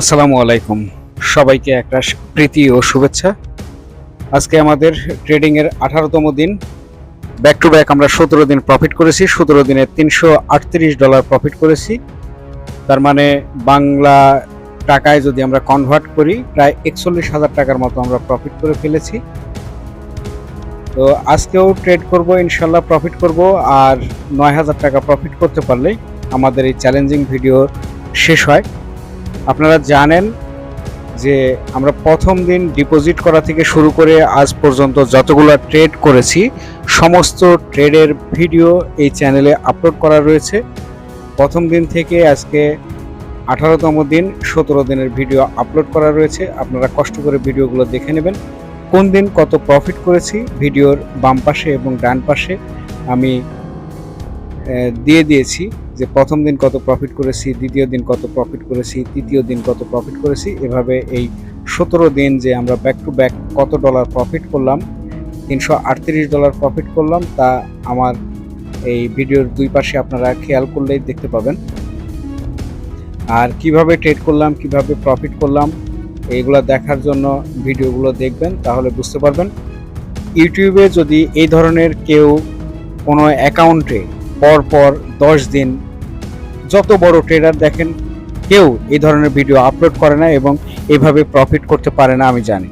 আসসালামু আলাইকুম, সবাইকে একটা প্রীতি ও শুভেচ্ছা। আজকে আমাদের ট্রেডিং এর 18তম দিন। ব্যাক টু ব্যাক আমরা 17 দিন প্রফিট করেছি। 17 দিনে $338 প্রফিট করেছি। তার মানে বাংলা টাকায় যদি আমরা কনভার্ট করি প্রায় 41,000 টাকার মতো আমরা প্রফিট করে ফেলেছি। তো আজকেও ট্রেড করব, ইনশাল্লাহ প্রফিট করব। আর 9,000 টাকা প্রফিট করতে পারলেই আমাদের এই চ্যালেঞ্জিং ভিডিও শেষ হয়। আপনারা জানেন যে আমরা প্রথম দিন ডিপোজিট করা থেকে শুরু করে আজ পর্যন্ত যতগুলো ট্রেড করেছি সমস্ত ট্রেডের ভিডিও এই চ্যানেলে আপলোড করা রয়েছে। প্রথম দিন থেকে আজকে 18তম দিন 17 দিনের ভিডিও আপলোড করা রয়েছে। আপনারা কষ্ট করে ভিডিওগুলো দেখে নেবেন। কোন দিন কত প্রফিট করেছি ভিডিওর বাম পাশে এবং ডান পাশে আমি দিয়ে দিয়েছি যে প্রথম দিন কত প্রফিট করেছি, দ্বিতীয় দিন কত প্রফিট করেছি, তৃতীয় দিন কত প্রফিট করেছি। এভাবে এই 17 দিন যে আমরা ব্যাক টু ব্যাক কত ডলার প্রফিট করলাম, $338 প্রফিট করলাম, তা আমার এই ভিডিওর দুই পাশে আপনারা খেয়াল করলেই দেখতে পাবেন। আর কিভাবে ট্রেড করলাম, কিভাবে প্রফিট করলাম, এইগুলো দেখার জন্য ভিডিওগুলো দেখবেন, তাহলে বুঝতে পারবেন। ইউটিউবে যদি এই ধরনের কেউ কোনো অ্যাকাউন্টে পরপর 10 দিন যত বড় ট্রেডার দেখেন কেউ এই ধরনের ভিডিও আপলোড করে না এবং এইভাবে প্রফিট করতে পারে না। আমি জানি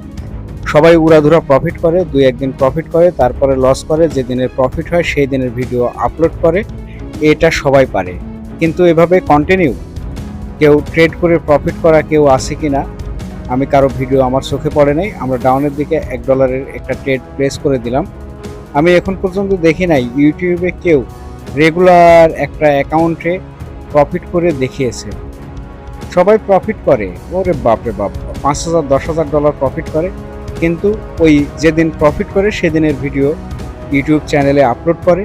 সবাই উড়াধুরা প্রফিট করে, 2-1 দিন প্রফিট করে, তারপরে লস করে। যে দিনের প্রফিট হয় সেই দিনের ভিডিও আপলোড করে, এটা সবাই পারে। কিন্তু এভাবে কন্টিনিউ কেউ ট্রেড করে প্রফিট করা কেউ আছে কি না আমি কারো ভিডিও আমার চোখে পড়ে নাই। আমরা ডাউনের দিকে $1 একটা ট্রেড প্লেস করে দিলাম। আমি এখন পর্যন্ত দেখি নাই ইউটিউবে কেউ রেগুলার একটা অ্যাকাউন্টে প্রফিট করে দেখিয়েছে। সবাই প্রফিট করে, ওরে বাপরে বাপ, $5,000-10,000 প্রফিট করে, কিন্তু ওই যেদিন প্রফিট করে সেদিনের ভিডিও ইউটিউব চ্যানেলে আপলোড করে,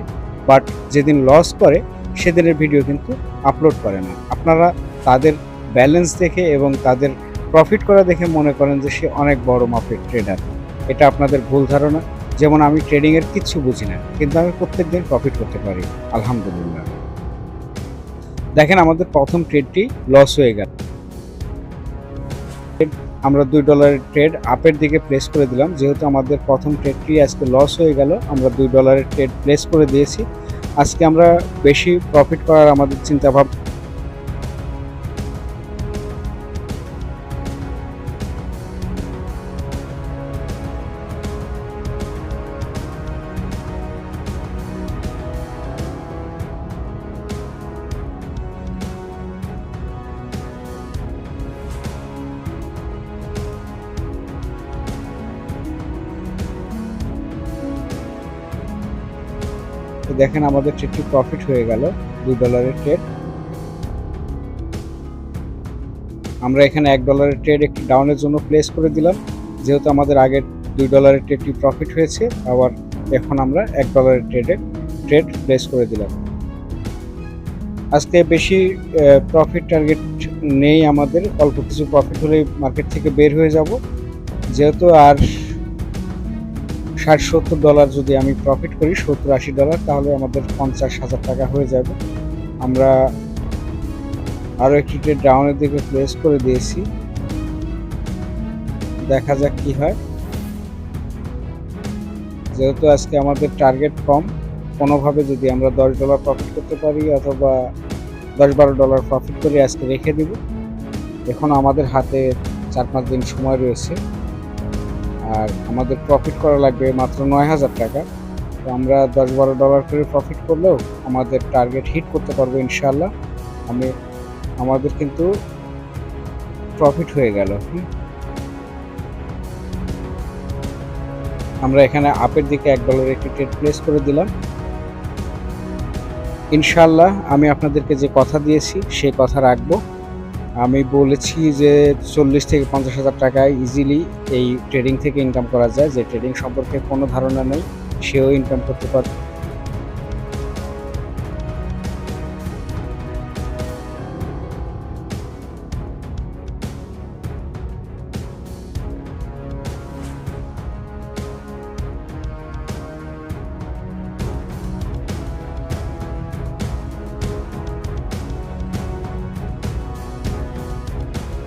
বাট যেদিন লস করে সেদিনের ভিডিও কিন্তু আপলোড করে না। আপনারা তাদের ব্যালেন্স দেখে এবং তাদের প্রফিট করা দেখে মনে করেন যে সে অনেক বড় মাপের ট্রেডার। এটা আপনাদের ভুল ধারণা। যেমন আমি ট্রেডিংয়ের কিচ্ছু বুঝি না, কিন্তু আমি প্রত্যেক দিন প্রফিট করতে পারি আলহামদুলিল্লাহ। দেখেন আমাদের প্রথম ট্রেডটি লস হয়ে গেল। আমরা $2 ট্রেড আপের দিকে প্লেস করে দিলাম। যেহেতু আমাদের প্রথম ট্রেডটি আজকে লস হয়ে গেল, আমরা $2 ট্রেড প্লেস করে দিয়েছি। আজকে আমরা বেশি প্রফিট করার আমাদের চিন্তা ভাবনা। দেখেন আমাদের ট্রেডটি প্রফিট হয়ে গেল, $2 ট্রেড। আমরা এখানে $1 ট্রেড একটি ডাউনের জন্য প্লেস করে দিলাম। যেহেতু আমাদের আগের $2 ট্রেডটি প্রফিট হয়েছে, আবার এখন আমরা $1 ট্রেড প্লেস করে দিলাম। আজকে বেশি প্রফিট টার্গেট নেই আমাদের, অল্প কিছু প্রফিট হলেই মার্কেট থেকে বের হয়ে যাব। যেহেতু আর $60-70 যদি আমি প্রফিট করি, $70-80, তাহলে আমাদের $50,000 টাকা হয়ে যাবে। আমরা আরও একটি ট্রেড ডাউনের দিকে প্লেস করে দিয়েছি, দেখা যাক কি হয়। যেহেতু আজকে আমাদের টার্গেট কম, কোনোভাবে যদি আমরা $10 প্রফিট করতে পারি অথবা $10-12 প্রফিট করে আজকে রেখে দিব। এখন আমাদের হাতে 4-5 দিন সময় রয়েছে, আর আমাদের প্রফিট করা লাগবে মাত্র $9,000 টাকা। তো আমরা $10-12 করে প্রফিট করলেও আমাদের টার্গেট হিট করতে পারবো ইনশাল্লাহ। আমাদের কিন্তু প্রফিট হয়ে গেল। আমরা এখানে আপের দিকে $1 একটি ট্রেড প্লেস করে দিলাম। ইনশাল্লাহ আমি আপনাদেরকে যে কথা দিয়েছি সেই কথা রাখবো। আমি বলেছি যে 40,000 থেকে 50,000 টাকায় ইজিলি এই ট্রেডিং থেকে ইনকাম করা যায়। যে ট্রেডিং সম্পর্কে কোনো ধারণা নেই সেও ইনকাম করতে পারে।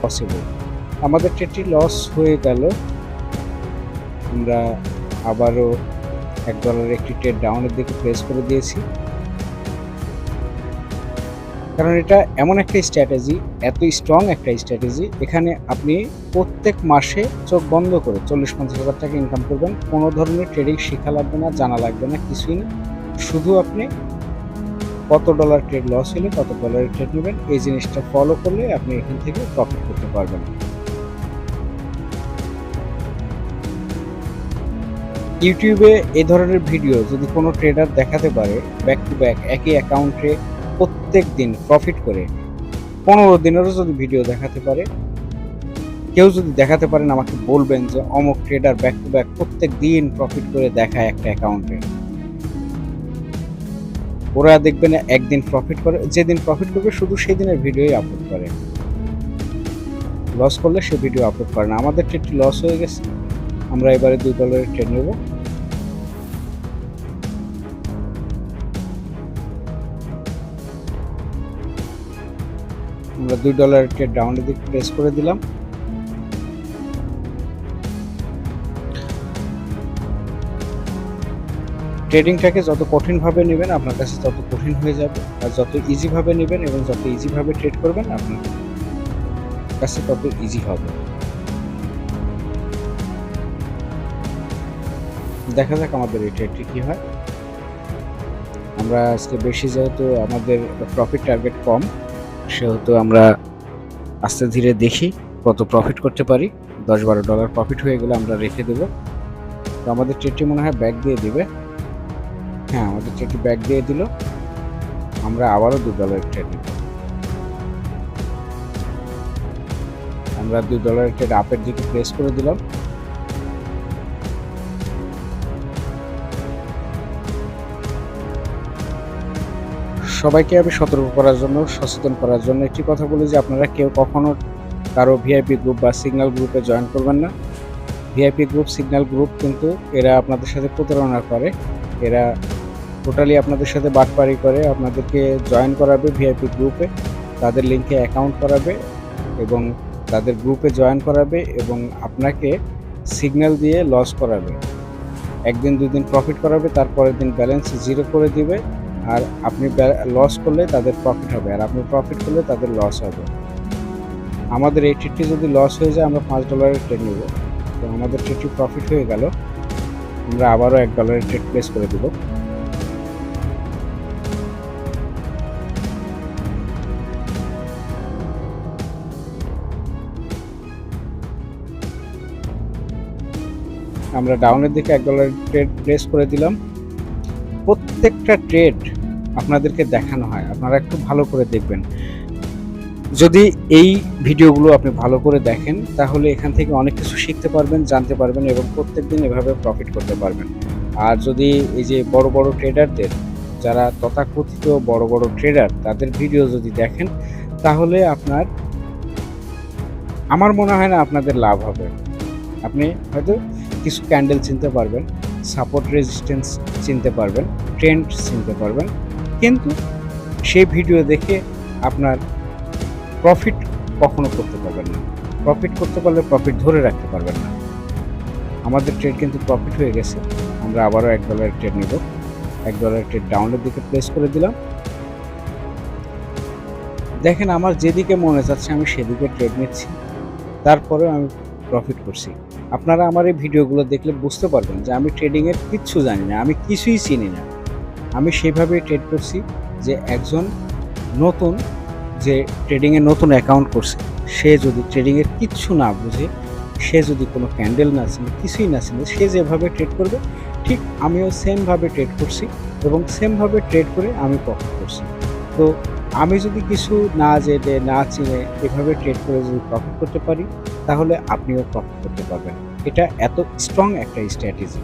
Loss possible. আমাদের ট্রেডটি লস হয়ে গেল। আমরা আবারও $1 একটি ট্রেড ডাউনের দিকে প্লেস করে দিয়েছি, কারণ এটা এমন একটা স্ট্র্যাটেজি, এত স্ট্রং একটা স্ট্র্যাটেজি, এখানে আপনি প্রত্যেক মাসে চোখ বন্ধ করে 40-50 হাজার টাকা ইনকাম করবেন। কোনো ধরনের ট্রেডিং শেখা লাগবে না, জানা লাগবে না, কিছুই না। শুধু আপনি কত ডলার ট্রেড লস হলে কত ডলারের ট্রেড নেবেন, এই জিনিসটা ফলো করলে আপনি এখান থেকে প্রফিট করতে পারবেন। ইউটিউবে এই ধরনের ভিডিও যদি কোনো ট্রেডার দেখাতে পারে ব্যাক টু ব্যাক একই অ্যাকাউন্টে প্রত্যেক দিন প্রফিট করে, 15 দিনেরও যদি ভিডিও দেখাতে পারে, কেউ যদি দেখাতে পারেন আমাকে বলবেন যে অমুক ট্রেডার ব্যাক টু ব্যাক প্রত্যেক দিন প্রফিট করে দেখায় একটা অ্যাকাউন্টে। ওরা দেখবেন একদিন প্রফিট করে, যেদিন প্রফিট করবে শুধু সেই দিনের ভিডিওই আপলোড করে, লস করলে সে ভিডিও আপলোড করে না। আমাদের ট্রেডটি লস হয়ে গেছে, আমরা এবারে $2 ট্রেড নেব। আমরা $2 ট্রেড ডাউনের দিকে প্রেস করে দিলাম। ট্রেডিংটাকে যত কঠিনভাবে নেবেন আপনার কাছে তত কঠিন হয়ে যাবে, আর যত ইজিভাবে নেবেন এবং যত ইজিভাবে ট্রেড করবেন আপনার কাছে তত ইজি হবে। দেখা যাক আমাদের এই ট্রেডটি কী হয়। আমরা আজকে বেশি, যেহেতু আমাদের প্রফিট টার্গেট কম, সেহেতু আমরা আস্তে ধীরে দেখি কত প্রফিট করতে পারি। $10-12 প্রফিট হয়ে গেলে আমরা রেখে দেব। তো আমাদের ট্রেডটি মনে হয় ব্যাক দিয়ে দিবে। হ্যাঁ, আমাদের ট্রেডটি ব্যাক দিয়ে দিল। আমরা আবারও $2 ট্রেড নেব। আমরা $2 ট্রেড আপের দিকে প্লেস করে দিলাম। সবাইকে আমি সতর্ক করার জন্য, সচেতন করার জন্য একটি কথা বলি যে আপনারা কেউ কখনো কারো ভিআইপি গ্রুপ বা সিগন্যাল গ্রুপে জয়েন করবেন না। ভিআইপি গ্রুপ, সিগন্যাল গ্রুপ কিন্তু এরা আপনাদের সাথে প্রতারণা করে। এরা টোটালি আপনাদের সাথে বাটপারি করে, আপনাদেরকে জয়েন করাবে ভিআইপি গ্রুপে, তাদের লিঙ্কে অ্যাকাউন্ট করাবে এবং তাদের গ্রুপে জয়েন করাবে এবং আপনাকে সিগন্যাল দিয়ে লস করাবে। একদিন 2 দিন প্রফিট করাবে, তারপরের দিন ব্যালেন্স জিরো করে দিবে, আর আপনি লস করলে তাদের প্রফিট হবে, আর আপনি প্রফিট করলে তাদের লস হবে। আমাদের এই ট্রেডটি যদি লস হয়ে যায় আমরা $5 ট্রেড নেব। তো আমাদের ট্রেডটি প্রফিট হয়ে গেল, আমরা আবারও $1 ট্রেড প্লেস করে দেব। আমরা ডাউনের দিকে $1 ট্রেড প্লেস করে দিলাম। প্রত্যেকটা ট্রেড আপনাদেরকে দেখানো হয়, আপনারা একটু ভালো করে দেখবেন। যদি এই ভিডিওগুলো আপনি ভালো করে দেখেন তাহলে এখান থেকে অনেক কিছু শিখতে পারবেন, জানতে পারবেন এবং প্রত্যেকদিন এভাবে প্রফিট করতে পারবেন। আর যদি এই যে বড় বড় ট্রেডারদের, যারা তথাকথিত বড় বড় ট্রেডার, তাদের ভিডিও যদি দেখেন তাহলে আমার মনে হয় না আপনাদের লাভ হবে। আপনি হয়তো কিছু ক্যান্ডেল চিনতে পারবেন, সাপোর্ট রেজিস্ট্যান্স চিনতে পারবেন, ট্রেন্ড চিনতে পারবেন, কিন্তু সেই ভিডিও দেখে আপনার প্রফিট কখনো করতে পারবেন না। প্রফিট করতে পারলে প্রফিট ধরে রাখতে পারবেন না। আমাদের ট্রেড কিন্তু প্রফিট হয়ে গেছে, আমরা আবারও $1 ট্রেড নেব। $1 ট্রেড ডাউনের দিকে প্লেস করে দিলাম। দেখেন, আমার যেদিকে মনে যাচ্ছে আমি সেদিকে ট্রেড নিচ্ছি, তারপরেও আমি প্রফিট করছি। আপনারা আমার এই ভিডিওগুলো দেখলে বুঝতে পারবেন যে আমি ট্রেডিংয়ের কিচ্ছু জানি না, আমি কিছুই চিনি না। আমি সেভাবেই ট্রেড করছি যে একজন নতুন, যে ট্রেডিংয়ে নতুন অ্যাকাউন্ট করছে, সে যদি ট্রেডিংয়ের কিচ্ছু না বুঝে, সে যদি কোনো ক্যান্ডেল না চিনে, কিছুই না চিনে, সে যেভাবে ট্রেড করবে ঠিক আমিও সেমভাবে ট্রেড করছি এবং সেমভাবে ট্রেড করে আমি প্রফিট করছি। তো আমি যদি কিছু না জেনে না চিনে এভাবে ট্রেড করে যদি প্রফিট করতে পারি তাহলে আপনিও প্রফিট করতে পারবেন। এটা এত স্ট্রং একটা স্ট্র্যাটেজি।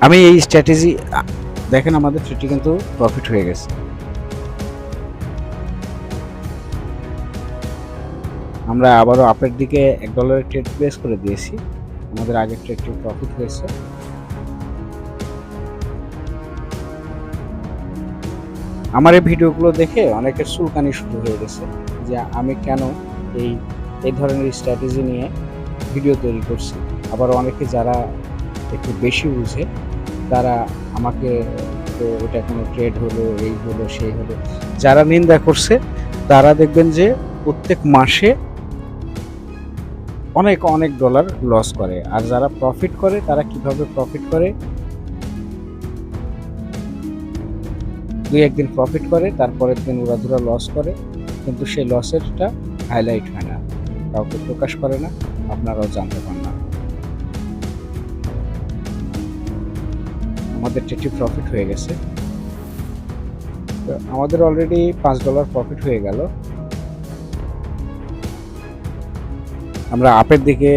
আমি এই স্ট্র্যাটেজি, দেখেন আমাদের ট্রেডটি কিন্তু প্রফিট হয়ে গেছে। আমরা আবারও আপের দিকে $1 ট্রেড প্লেস করে দিয়েছি। আমাদের আগের ট্রেডটি প্রফিট হয়েছে। আমার এই ভিডিওগুলো দেখে অনেকের চুলকানি শুরু হয়ে গেছে যে আমি কেন এই ধরনের স্ট্র্যাটেজি নিয়ে ভিডিও তৈরি করছি। আবার অনেকে যারা একটু বেশি বুঝে তারা আমাকে তো এটা কোনো ট্রেড হলো, এই হলো, সেই হলো, যারা নিন্দা করছে তারা দেখবেন যে প্রত্যেক মাসে অনেক অনেক ডলার লস করে। আর যারা প্রফিট করে তারা কিভাবে প্রফিট করে, দুই একদিন প্রফিট করে তারপরের দিন উড়াধুরা লস করে, কিন্তু সেই লসেরটা হাইলাইট হয় না, কাউকে প্রকাশ করে না, আপনারাও জানতে পান না। আমাদের ট্রেডটি প্রফিট হয়ে গেছে, তো আমাদের অলরেডি $5 প্রফিট হয়ে গেল। আমরা আপের দিকে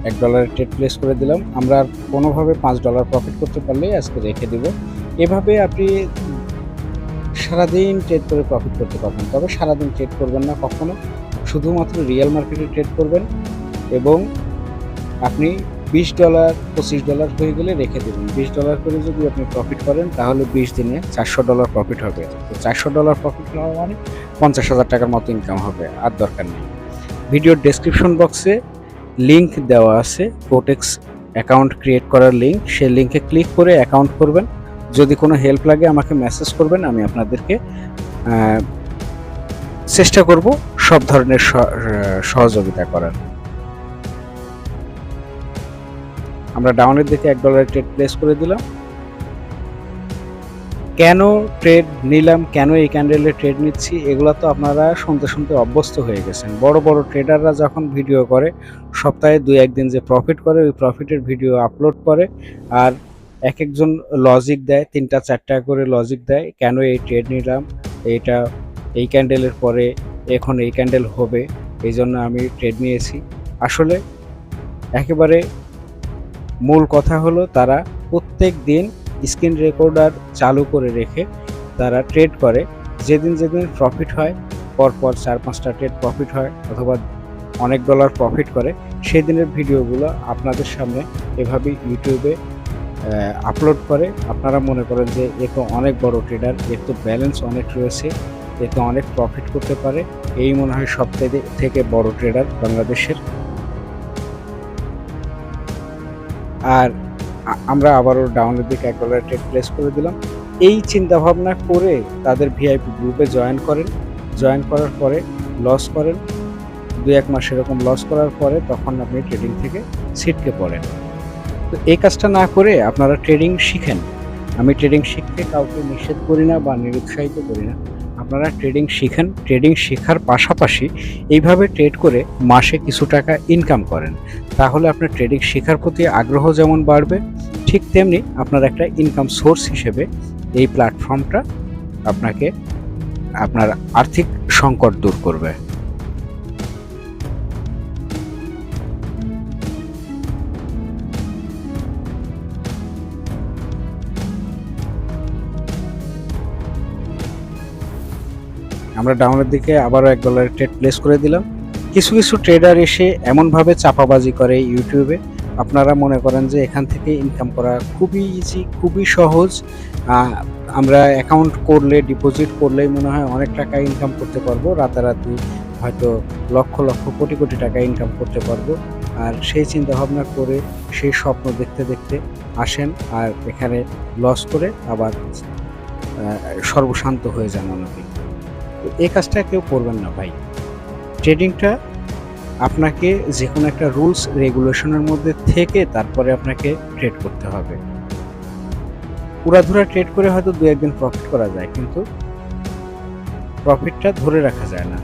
$1 ট্রেড প্লেস করে দিলাম। আমরা কোনোভাবে $5 প্রফিট করতে পারলেই আজকে রেখে দেব। এভাবে আপনি সারাদিন ট্রেড করে প্রফিট করতে পারবেন। তবে সারাদিন ট্রেড করবেন না কখনো, শুধুমাত্র রিয়েল মার্কেটে ট্রেড করবেন এবং আপনি $20 $25 হয়ে গেলে রেখে দেবেন। $20 করে যদি আপনি প্রফিট করেন তাহলে 20 দিনে $400 প্রফিট হবে। তো $400 প্রফিট হওয়া মানে 50,000 টাকার মতো ইনকাম হবে, আর দরকার নেই। ভিডিওর ডেসক্রিপশন বক্সে লিংক দেওয়া আছে, কোটেক্স অ্যাকাউন্ট ক্রিয়েট করার লিংক। সেই লিংকে ক্লিক করে অ্যাকাউন্ট করবেন। যদি কোনো হেল্প লাগে আমাকে মেসেজ করবেন, আমি আপনাদেরকে চেষ্টা করব সব ধরনের সহযোগিতা করার। আমরা ডাউনের দিকে $1 ট্রেড প্লেস করে দিলাম। কেন ট্রেড নিলাম, কেন এই ক্যান্ডেলে ট্রেড নিচ্ছি, এগুলো তো আপনারা শুনতে শুনতে অভ্যস্ত হয়ে গেছেন। বড় বড় ট্রেডাররা যখন ভিডিও করে, সপ্তাহে 2-1 দিন যে প্রফিট করে, ওই প্রফিটের ভিডিও আপলোড করে আর এক একজন লজিক দেয়, 3টা-4টা করে লজিক দেয়, কেন এই ট্রেড নিলাম, এইটা এই ক্যান্ডেলের পরে এখন এই ক্যান্ডেল হবে, এই জন্য আমি ট্রেড নিয়েছি। আসলে একেবারে মূল কথা হলো তারা প্রত্যেক দিন স্ক্রিন রেকর্ডার চালু করে রেখে তারা ট্রেড করে। যেদিন যেদিন প্রফিট হয়, পরপর 4-5টা ট্রেড প্রফিট হয় অথবা অনেক ডলার প্রফিট করে, সেদিনের ভিডিওগুলো আপনাদের সামনে এভাবে ইউটিউবে আপলোড করে। আপনারা মনে করেন যে এ তো অনেক বড় ট্রেডার, এর তো ব্যালেন্স অনেক রয়েছে, এ তো অনেক প্রফিট করতে পারে, এই মনে হয় সবথেকে বড় ট্রেডার বাংলাদেশের। আর আমরা আবারও ডাউনের দিকে $1 ট্রেড প্লেস করে দিলাম। এই চিন্তা ভাবনা করে তাদের ভিআইপি গ্রুপে জয়েন করেন। জয়েন করার পরে লস করেন, 2-1 মাস এরকম লস করার পরে তখন আপনি ট্রেডিং থেকে ছিটকে পড়েন। তো এই কাজটা না করে আপনারা ট্রেডিং শিখেন। আমি ট্রেডিং শিখতে কাউকে নিষেধ করি না বা নিরুৎসাহিত করি না। আপনারা ট্রেডিং শিখেন, ট্রেডিং শেখার পাশাপাশি এইভাবে ট্রেড করে মাসে কিছু টাকা ইনকাম করেন। তাহলে আপনার ট্রেডিং শেখার প্রতি আগ্রহ যেমন বাড়বে, ঠিক তেমনি আপনার একটা ইনকাম সোর্স হিসেবে এই প্ল্যাটফর্মটা আপনাকে আপনার আর্থিক সংকট দূর করবে। আমরা ডাউনের দিকে আবারও $1 ট্রেড প্লেস করে দিলাম। কিছু কিছু ট্রেডার এসে এমনভাবে চাপাবাজি করে ইউটিউবে, আপনারা মনে করেন যে এখান থেকে ইনকাম করা খুবই ইজি, খুবই সহজ। আমরা অ্যাকাউন্ট করলে, ডিপোজিট করলেই মনে হয় অনেক টাকা ইনকাম করতে পারবো, রাতারাতি হয়তো লক্ষ লক্ষ কোটি কোটি টাকা ইনকাম করতে পারবো। আর সেই চিন্তা ভাবনা করে, সেই স্বপ্ন দেখতে দেখতে আসেন আর এখানে লস করে আবার সর্বশান্ত হয়ে যান অনেকে। তো এই কাজটা কেউ করবেন না ভাই। ট্রেডিংটা আপনাকে যে কোনো একটা রুলস রেগুলেশনের মধ্যে থেকে তারপরে আপনাকে ট্রেড করতে হবে। উড়াধুরা ট্রেড করে হয়তো 2-1 দিন প্রফিট করা যায়, কিন্তু প্রফিটটা ধরে রাখা যায় না।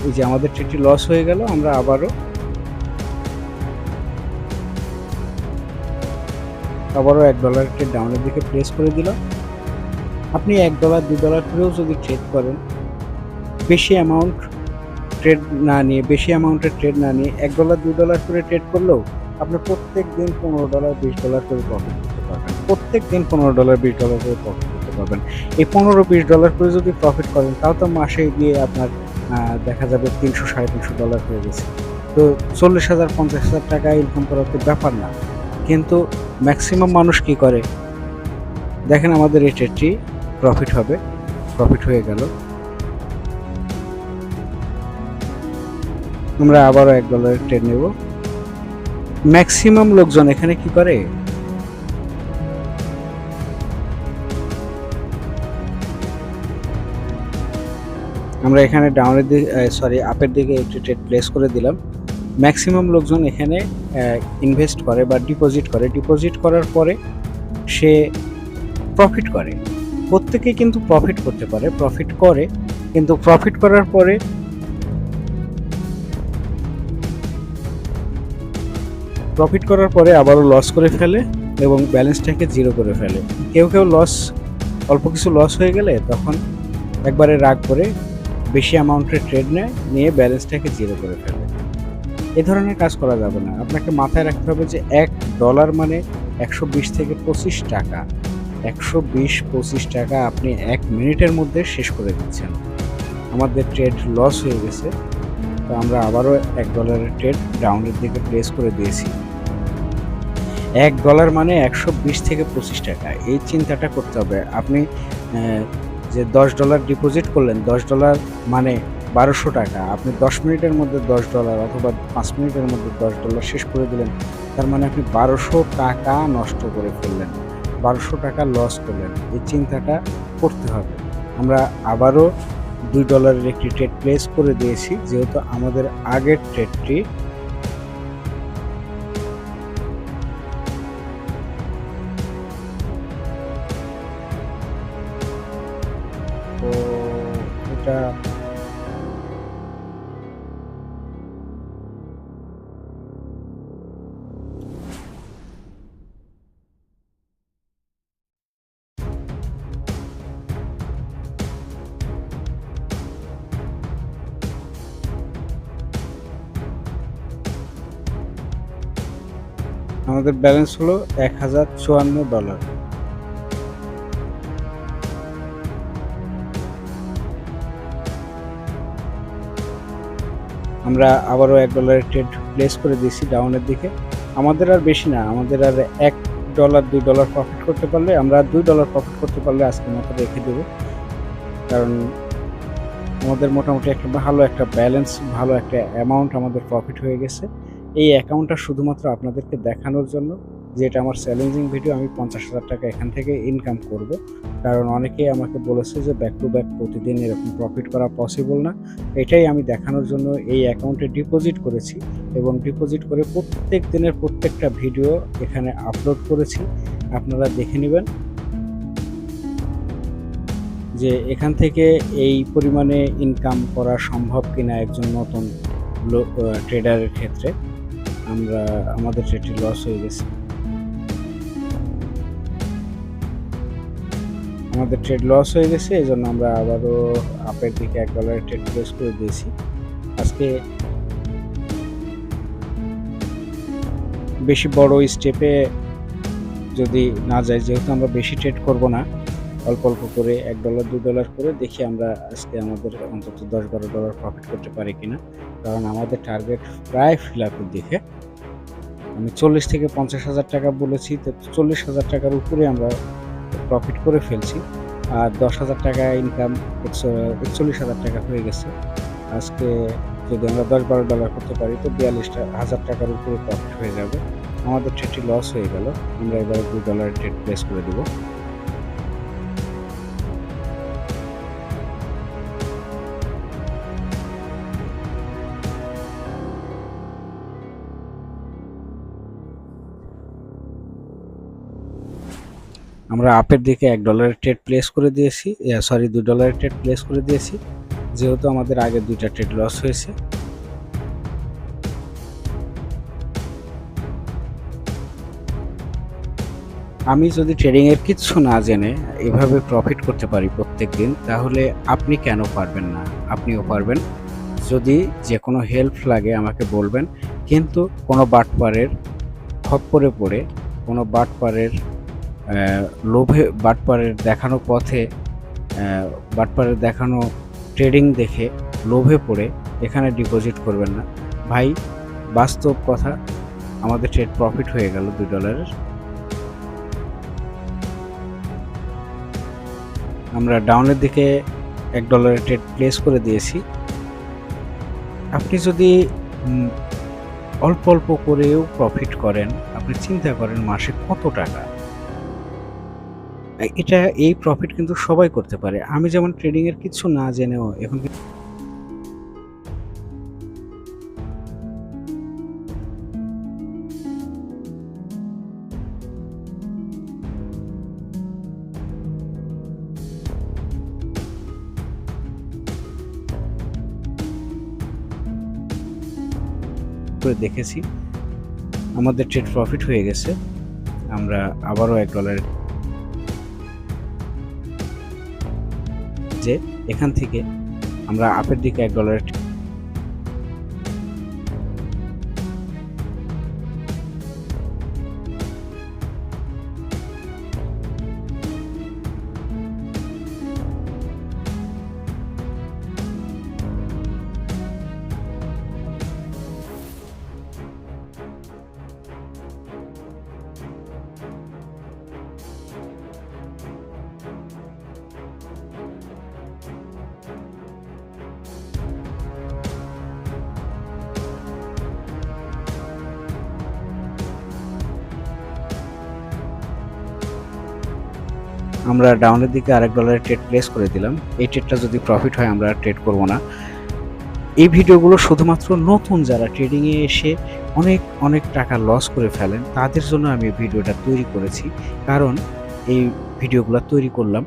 এই যে আমাদের ট্রেডটি লস হয়ে গেল, আমরা আবারও $1 ট্রেড ডাউনের দিকে প্লেস করে দিলাম। আপনি $1-2 করেও যদি ট্রেড করেন, বেশি অ্যামাউন্ট ট্রেড না নিয়ে, বেশি অ্যামাউন্টের ট্রেড না নিয়ে $1-2 করে ট্রেড করলেও আপনি প্রত্যেক দিন $15-20 করে প্রফিট করতে পারবেন। প্রত্যেক দিন $15-20 করে প্রফিট করতে পারবেন। এই $15-20 করে যদি প্রফিট করেন, তাও তো মাসে গিয়ে আপনার দেখা যাবে $300-350 হয়ে গেছে। তো 40,000-50,000 টাকা ইনকাম করা তো ব্যাপার না। কিন্তু ম্যাক্সিমাম মানুষ কি করে দেখেন, আমাদের এই ট্রেডটি প্রফিট হবে, প্রফিট হয়ে গেল। আমরা আবারও $1 ট্রেড নেব। ম্যাক্সিমাম লোকজন এখানে কি করে, আমরা এখানে ডাউনের দিকে আপের দিকে একটি ট্রেড প্লেস করে দিলাম। ম্যাক্সিমাম লোকজন এখানে ইনভেস্ট করে বা ডিপোজিট করার পরে সে প্রফিট করে। প্রত্যেকেই কিন্তু প্রফিট করতে পারে, প্রফিট করে, কিন্তু প্রফিট করার পরে আবারও লস করে ফেলে এবং ব্যালেন্সটাকে জিরো করে ফেলে। কেউ অল্প কিছু লস হয়ে গেলে তখন একবারে রাগ করে বেশি অ্যামাউন্টের ট্রেড নিয়ে ব্যালেন্সটাকে জিরো করে ফেলে। এ ধরনের কাজ করা যাবে না। আপনাকে মাথায় রাখতে হবে যে $1 মানে 120 থেকে 25 টাকা। 120-25 টাকা আপনি 1 মিনিটের মধ্যে শেষ করে দিচ্ছেন। আমাদের ট্রেড লস হয়ে গেছে, তো আমরা আবারও $1 ট্রেড ডাউনের দিকে প্লেস করে দিয়েছি। $1 মানে 120 থেকে 25 টাকা, এই চিন্তাটা করতে হবে। আপনি যে $10 ডিপোজিট করলেন, $10 মানে 1200 টাকা। আপনি 10 মিনিটের মধ্যে $10 অথবা 5 মিনিটের মধ্যে $10 শেষ করে দিলেন, তার মানে আপনি 1200 টাকা নষ্ট করে ফেললেন, 1200 টাকা লস করলেন। এই চিন্তাটা করতে হবে। আমরা আবারও $2 একটি ট্রেড প্লেস করে দিয়েছি, যেহেতু আমাদের আগের ট্রেডটি তো এটা আমাদের ব্যালেন্স হলো $1054। আমরা আবারও $1 ট্রেড প্লেস করে দিয়েছি ডাউনের দিকে। আমাদের আর বেশি না, আমাদের আর $1-2 প্রফিট করতে পারলে, আমরা $2 প্রফিট করতে পারলে আজকের মতো রেখে দেবো। কারণ আমাদের মোটামুটি একটা ভালো একটা ব্যালেন্স, ভালো একটা অ্যামাউন্ট আমাদের প্রফিট হয়ে গেছে। এই অ্যাকাউন্টটা শুধুমাত্র আপনাদেরকে দেখানোর জন্য যে এটা আমার চ্যালেঞ্জিং ভিডিও, আমি 50,000 টাকা এখান থেকে ইনকাম করব। কারণ অনেকেই আমাকে বলেছে যে ব্যাক টু ব্যাক প্রতিদিন এরকম প্রফিট করা পসিবল না। এটাই আমি দেখানোর জন্য এই অ্যাকাউন্টে ডিপোজিট করেছি এবং ডিপোজিট করে প্রত্যেক দিনের প্রত্যেকটা ভিডিও এখানে আপলোড করেছি। আপনারা দেখে নেবেন যে এখান থেকে এই পরিমাণে ইনকাম করা সম্ভব কিনা একজন নতুন ট্রেডারের ক্ষেত্রে। আমাদের ট্রেডটি লস হয়ে গেছে, এই জন্য আমরা আবারও আপের দিকে $1 ট্রেড প্লেস করে দিয়েছি। আজকে বেশি বড় স্টেপে যদি না যায়, যেহেতু আমরা বেশি ট্রেড করব না, অল্প অল্প করে $1-2 করে দেখি আমরা আজকে আমাদের অন্তত $10-12 প্রফিট করতে পারি কিনা। কারণ আমাদের টার্গেট প্রায় ফিল আপের দিকে। আমি 40 থেকে 50,000 টাকা বলেছি, তো 40,000 টাকার উপরে আমরা প্রফিট করে ফেলছি। আর 10,000 টাকা ইনকাম, 41,000 টাকা হয়ে গেছে। আজকে যদি আমরা $10-12 করতে পারি তো 42,000 টাকার উপরে প্রফিট হয়ে যাবে। আমাদের ট্রেডটি লস হয়ে গেল। আমরা এবার $2 ট্রেড প্লেস করে দেবো। আমরা আপের দিকে $1 ট্রেড প্লেস করে দিয়েছি, $2 ট্রেড প্লেস করে দিয়েছি, যেহেতু আমাদের আগে 2টা ট্রেড লস হয়েছে। আমি যদি ট্রেডিংয়ের কিচ্ছু না জেনে এভাবে প্রফিট করতে পারি প্রত্যেক দিন, তাহলে আপনি কেন পারবেন না? আপনিও পারবেন। যদি যে কোনো হেল্প লাগে আমাকে বলবেন, কিন্তু কোনো বাটপারের খপ্পরে পড়ে, কোনো বাটপারের লোভে, বাটপারের দেখানো পথে, বাটপারের দেখানো ট্রেডিং দেখে লোভে পড়ে এখানে ডিপোজিট করবেন না ভাই। বাস্তব কথা, আমাদের ট্রেড প্রফিট হয়ে গেল $2। আমরা ডাউনের দিকে $1 ট্রেড প্লেস করে দিয়েছি। আপনি যদি অল্প অল্প করেও প্রফিট করেন, আপনি চিন্তা করেন মাসে কত টাকা। এই প্রফিট কিন্তু সবাই করতে পারে। আমি যেমন ট্রেডিং এর কিছু না জেনেও এখন করে দেখেছি আমাদের ট্রেড প্রফিট হয়ে গেছে। আমরা আবারও $1 যে এখান থেকে আমরা আপের দিকে $1 আমরা ডাউনের দিকে $1 ট্রেড প্লেস করে দিলাম। এই ট্রেডটা যদি প্রফিট হয় আমরা ট্রেড করব না। এই ভিডিওগুলো শুধুমাত্র নতুন যারা ট্রেডিংয়ে এসে অনেক টাকা লস করে ফেলেন তাদের জন্য আমি ভিডিওটা তৈরি করেছি। কারণ এই ভিডিওগুলো তৈরি করলাম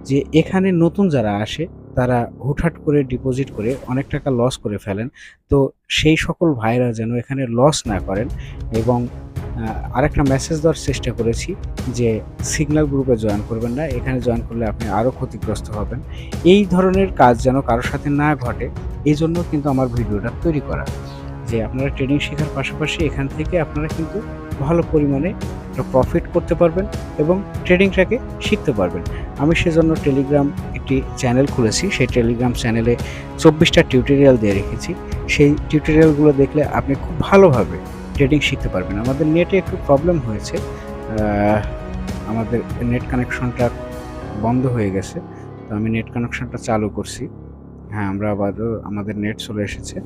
যে এখানে নতুন যারা আসে তারা হুটহাট করে ডিপোজিট করে অনেক টাকা লস করে ফেলেন। তো সেই সকল ভাইরা যেন এখানে লস না করেন। এবং আরেকটা মেসেজ দেওয়ার চেষ্টা করেছি যে সিগন্যাল গ্রুপে জয়েন করবেন না, এখানে জয়েন করলে আপনি আরও ক্ষতিগ্রস্ত হবেন। এই ধরনের কাজ যেন কারোর সাথে না ঘটে, এই জন্য কিন্তু আমার ভিডিওটা তৈরি করা, যে আপনারা ট্রেডিং শেখার পাশাপাশি এখান থেকে আপনারা কিন্তু ভালো পরিমাণে প্রফিট করতে পারবেন এবং ট্রেডিংটাকে শিখতে পারবেন। আমি সেজন্য টেলিগ্রাম একটি চ্যানেল খুলেছি। সেই টেলিগ্রাম চ্যানেলে 24টা টিউটোরিয়াল দিয়ে রেখেছি। সেই টিউটোরিয়ালগুলো দেখলে আপনি খুব ভালোভাবে ট্রেডিং শিখতে পারবেন। আমাদের নেটে একটু প্রবলেম হয়েছে, আমাদের নেট কানেকশনটা বন্ধ হয়ে গেছে, তো আমি নেট কানেকশনটা চালু করছি। হ্যাঁ, আমরা আবারও আমাদের নেট চলে এসেছে।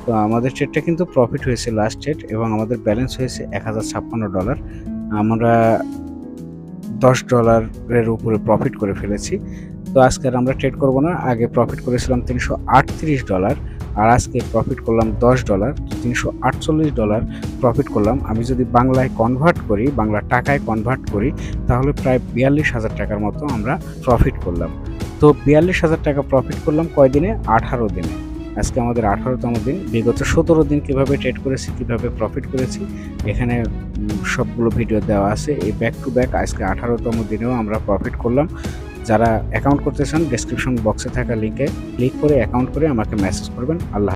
তো আমাদের ট্রেডটা কিন্তু প্রফিট হয়েছে লাস্ট ট্রেড, এবং আমাদের ব্যালেন্স হয়েছে $1056। আমরা $10 উপরে প্রফিট করে ফেলেছি। তো আজকে আর আমরা ট্রেড করব না। আগে প্রফিট করেছিলাম $338, আর আজকে প্রফিট করলাম $10, $348 প্রফিট করলাম। আমি যদি বাংলায় কনভার্ট করি, বাংলা টাকায় কনভার্ট করি, তাহলে প্রায় 42,000 টাকার মতো আমরা প্রফিট করলাম। তো 42,000 টাকা প্রফিট করলাম কয়দিনে? 18 দিনে। আজকে আমাদের 18তম দিন। বিগত 17 দিন কীভাবে ট্রেড করেছি, কীভাবে প্রফিট করেছি, এখানে সবগুলো ভিডিও দেওয়া আছে। এই ব্যাক টু ব্যাক আজকে 18তম দিনেও আমরা প্রফিট করলাম। যারা অ্যাকাউন্ট করতে চান, ডেসক্রিপশন বক্সে থাকা লিঙ্কে ক্লিক করে অ্যাকাউন্ট করে আমাকে মেসেজ করবেন। আল্লাহ।